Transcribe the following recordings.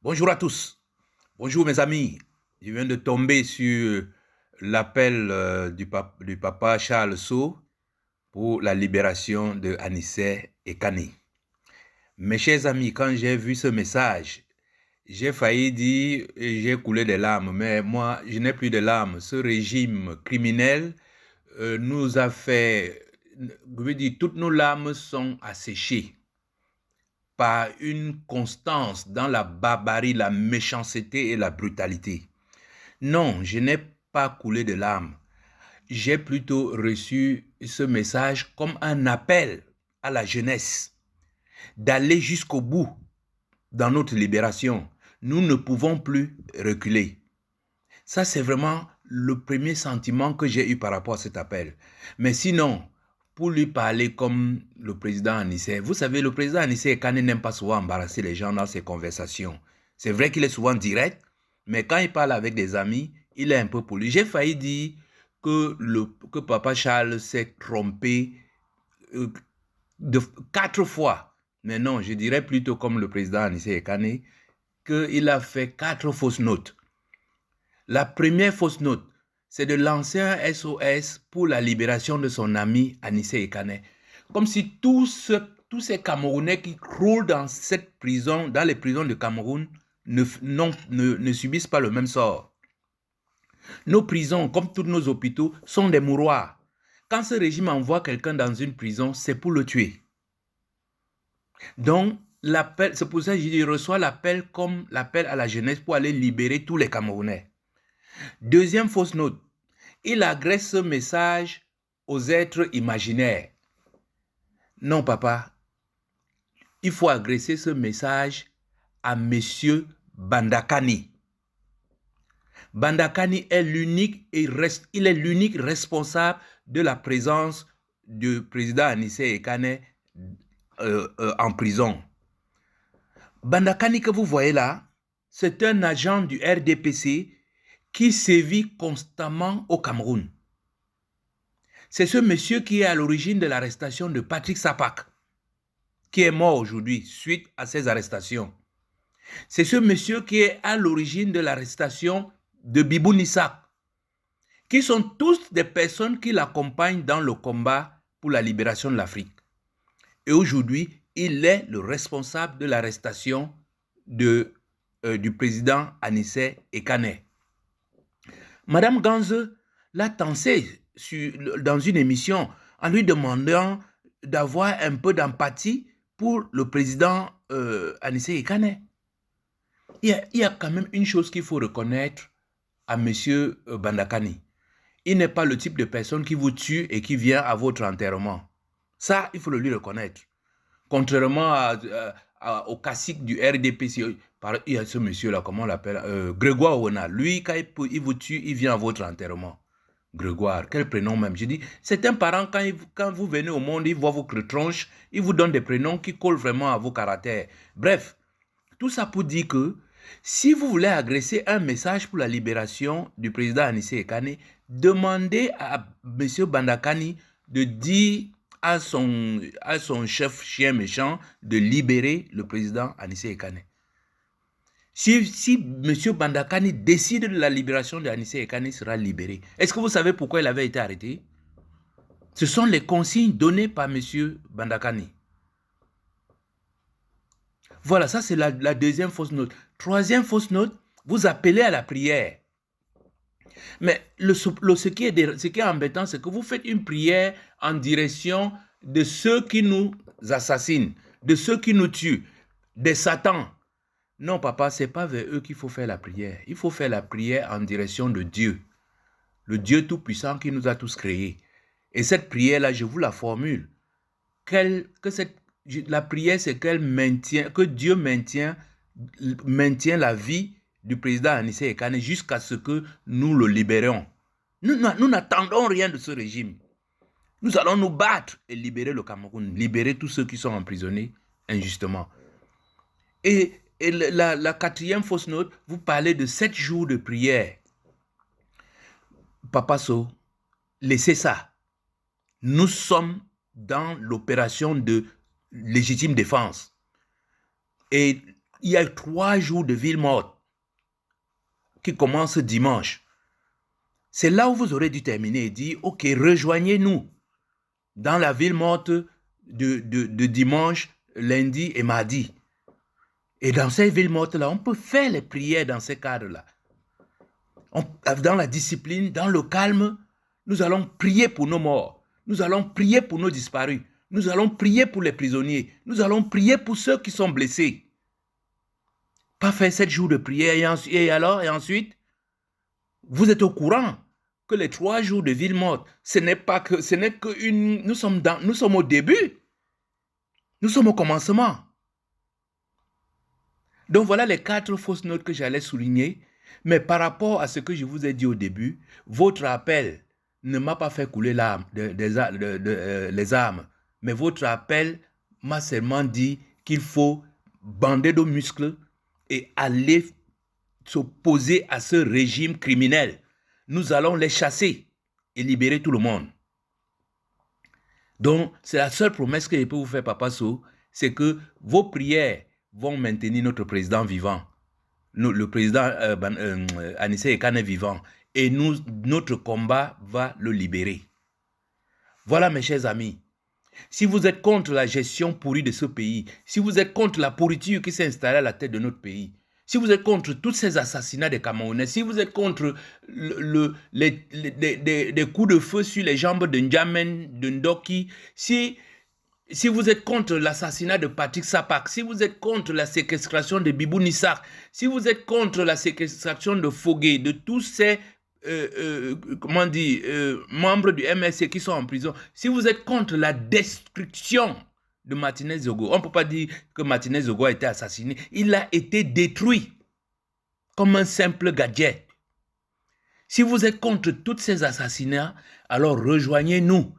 Bonjour à tous. Bonjour mes amis. Je viens de tomber sur l'appel du papa Charles Sceaux pour la libération de Anissé et Kani. Mes chers amis, quand j'ai vu ce message, j'ai failli dire j'ai coulé des larmes, mais moi, je n'ai plus de larmes. Ce régime criminel nous a fait, je veux dire, toutes nos larmes sont asséchées par une constance dans la barbarie, la méchanceté et la brutalité. Non, je n'ai pas coulé de larmes. J'ai plutôt reçu ce message comme un appel à la jeunesse d'aller jusqu'au bout dans notre libération. Nous ne pouvons plus reculer. Ça, c'est vraiment le premier sentiment que j'ai eu par rapport à cet appel. Mais sinon, pour lui parler comme le président Anissé, vous savez, le président Anissé Kane n'aime pas souvent embarrasser les gens dans ses conversations. C'est vrai qu'il est souvent direct, mais quand il parle avec des amis, il est un peu poli. J'ai failli dire que Papa Charles s'est trompé euh, 4 fois. Mais non, je dirais plutôt comme le président Anissé Kane, qu'il a fait 4 fausses notes. La première fausse note, c'est de lancer un SOS pour la libération de son ami Anissé Ekane. Comme si tous ces Camerounais qui croulent dans cette prison, dans les prisons de Cameroun, ne subissent pas le même sort. Nos prisons, comme tous nos hôpitaux, sont des mouroirs. Quand ce régime envoie quelqu'un dans une prison, c'est pour le tuer. Donc, c'est pour ça que je reçois l'appel comme l'appel à la jeunesse pour aller libérer tous les Camerounais. Deuxième fausse note, il agresse ce message aux êtres imaginaires. Non, papa, il faut agresser ce message à Monsieur Bandakani. Bandakani est l'unique responsable de la présence du président Anissé Ekane en prison. Bandakani que vous voyez là, c'est un agent du RDPC qui sévit constamment au Cameroun. C'est ce monsieur qui est à l'origine de l'arrestation de Patrick Sapak, qui est mort aujourd'hui suite à ces arrestations. C'est ce monsieur qui est à l'origine de l'arrestation de Bibou Nissak, qui sont tous des personnes qui l'accompagnent dans le combat pour la libération de l'Afrique. Et aujourd'hui, il est le responsable de l'arrestation du président Anissé Ekane. Madame Ganze l'a tensé dans une émission en lui demandant d'avoir un peu d'empathie pour le président Anissé Ekane. Il y a quand même une chose qu'il faut reconnaître à M. Bandakani. Il n'est pas le type de personne qui vous tue et qui vient à votre enterrement. Ça, il faut le lui reconnaître. Contrairement au cacique du RDPC, il y a ce monsieur-là, comment on l'appelle, Grégoire Ouena. Lui, quand il vous tue, il vient à votre enterrement. Grégoire, quel prénom même. Je dis, c'est un parent, quand vous venez au monde, il voit vos tronches, il vous donne des prénoms qui collent vraiment à vos caractères. Bref, tout ça pour dire que si vous voulez agresser un message pour la libération du président Anissé Ekane, demandez à M. Bandakani de dire à son chef chien méchant de libérer le président Anissé Ekane. Si M. Bandakani décide de la libération de Anissé Ekane, il sera libéré. Est-ce que vous savez pourquoi il avait été arrêté? Ce sont les consignes données par M. Bandakani. Voilà, ça c'est la deuxième fausse note. Troisième fausse note, vous appelez à la prière. Mais ce qui est embêtant, c'est que vous faites une prière en direction de ceux qui nous assassinent, de ceux qui nous tuent, des satans. Non, papa, ce n'est pas vers eux qu'il faut faire la prière. Il faut faire la prière en direction de Dieu, le Dieu Tout-Puissant qui nous a tous créés. Et cette prière-là, je vous la formule. La prière, c'est que Dieu maintient la vie du président Anissé Ekane jusqu'à ce que nous le libérions. Nous n'attendons rien de ce régime. Nous allons nous battre et libérer le Cameroun, libérer tous ceux qui sont emprisonnés injustement. Et la quatrième fausse note, vous parlez de 7 jours de prière. Papa So, laissez ça. Nous sommes dans l'opération de légitime défense. Et il y a 3 jours de ville morte qui commencent dimanche. C'est là où vous aurez dû terminer et dire, ok, rejoignez-nous dans la ville morte de dimanche, lundi et mardi. Et dans ces villes mortes-là, on peut faire les prières dans ces cadres-là. Dans la discipline, dans le calme, nous allons prier pour nos morts. Nous allons prier pour nos disparus. Nous allons prier pour les prisonniers. Nous allons prier pour ceux qui sont blessés. Pas faire 7 jours de prière et ensuite, vous êtes au courant que les 3 jours de ville morte, ce n'est que une... Nous sommes au début. Nous sommes au commencement. Donc voilà les 4 fausses notes que j'allais souligner. Mais par rapport à ce que je vous ai dit au début, votre appel ne m'a pas fait couler les armes. Mais votre appel m'a seulement dit qu'il faut bander nos muscles et aller s'opposer à ce régime criminel. Nous allons les chasser et libérer tout le monde. Donc, c'est la seule promesse que je peux vous faire, Papa Sow, c'est que vos prières vont maintenir notre président vivant. Le président Anissé Ekane vivant. Et notre combat va le libérer. Voilà, mes chers amis. Si vous êtes contre la gestion pourrie de ce pays, si vous êtes contre la pourriture qui s'est installée à la tête de notre pays, si vous êtes contre tous ces assassinats des Camerounais, si vous êtes contre les coups de feu sur les jambes de N'Djamen, de Ndoki, si vous êtes contre l'assassinat de Patrick Sapak, si vous êtes contre la séquestration de Bibou Nissak, si vous êtes contre la séquestration de Fogué, de tous ces membres du MSC qui sont en prison, si vous êtes contre la destruction de Martinez Zogo, on ne peut pas dire que Martinez Zogo a été assassiné, il a été détruit comme un simple gadget. Si vous êtes contre tous ces assassinats, alors rejoignez-nous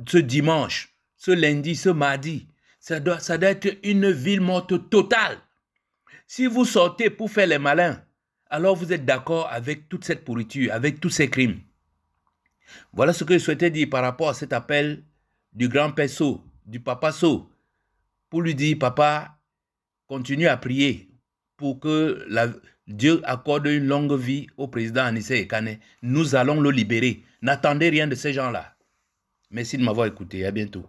ce dimanche, ce lundi, ce mardi. Ça doit être une ville morte totale. Si vous sortez pour faire les malins, alors vous êtes d'accord avec toute cette pourriture, avec tous ces crimes. Voilà ce que je souhaitais dire par rapport à cet appel du grand-père Sow, du papa Sow, pour lui dire, papa, continue à prier pour que Dieu accorde une longue vie au président Anissé Ekane. Nous allons le libérer. N'attendez rien de ces gens-là. Merci de m'avoir écouté. À bientôt.